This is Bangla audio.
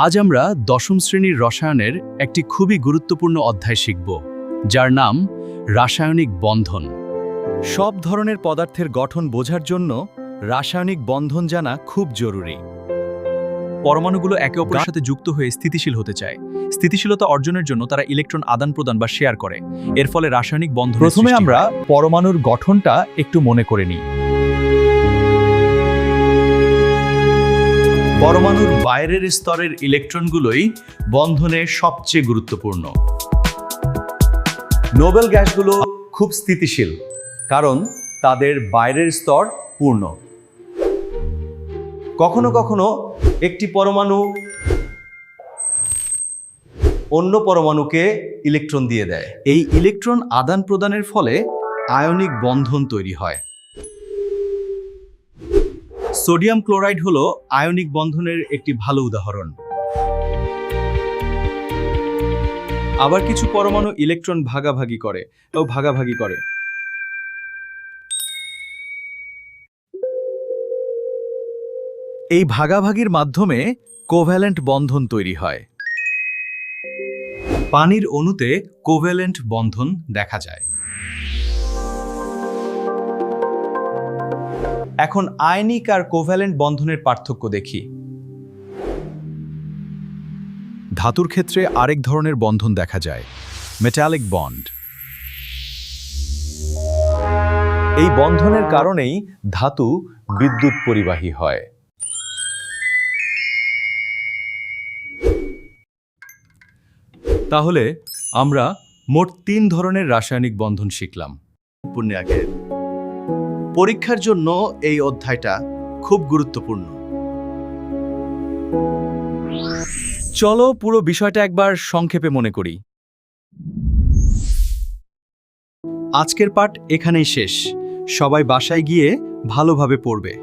আজ আমরা দশম শ্রেণীর রসায়নের একটি খুবই গুরুত্বপূর্ণ অধ্যায় শিখব, যার নাম রাসায়নিক বন্ধন। সব ধরনের পদার্থের গঠন বোঝার জন্য রাসায়নিক বন্ধন জানা খুব জরুরি। পরমাণুগুলো একে অপরের সাথে যুক্ত হয়ে স্থিতিশীল হতে চায়। স্থিতিশীলতা অর্জনের জন্য তারা ইলেকট্রন আদান প্রদান বা শেয়ার করে। এর ফলে রাসায়নিক বন্ধন। প্রথমে আমরা পরমাণুর গঠনটা একটু মনে করে নিই। পরমাণুর বাইরের স্তরের ইলেকট্রনগুলোই বন্ধনে সবচেয়ে গুরুত্বপূর্ণ। নোবেল গ্যাসগুলো খুব স্থিতিশীল, কারণ তাদের বাইরের স্তর পূর্ণ। কখনো কখনো একটি পরমাণু অন্য পরমাণুকে ইলেকট্রন দিয়ে দেয়। এই ইলেকট্রন আদান প্রদানের ফলে আয়নিক বন্ধন তৈরি হয়। সোডিয়াম ক্লোরাইড হলো আয়নিক বন্ধনের একটি ভালো উদাহরণ। আবার কিছু পরমাণু ইলেকট্রন ভাগাভাগি করে। এই ভাগাভাগির মাধ্যমে কোভ্যালেন্ট বন্ধন তৈরি হয়। পানির অণুতে কোভ্যালেন্ট বন্ধন দেখা যায়। এখন আয়নিক আর কোভ্যালেন্ট বন্ধনের পার্থক্য দেখি। ধাতুর ক্ষেত্রে আরেক ধরনের বন্ধন দেখা যায়, মেটালিক বন্ড। এই বন্ধনের কারণেই ধাতু বিদ্যুৎ পরিবাহী হয়। তাহলে আমরা মোট 3 ধরনের রাসায়নিক বন্ধন শিখলাম। পরীক্ষার জন্য এই অধ্যায়টা খুব গুরুত্বপূর্ণ। চলো পুরো বিষয়টা একবার সংক্ষেপে মনে করি। আজকের পাঠ এখানেই শেষ। সবাই বাসায় গিয়ে ভালোভাবে পড়বে।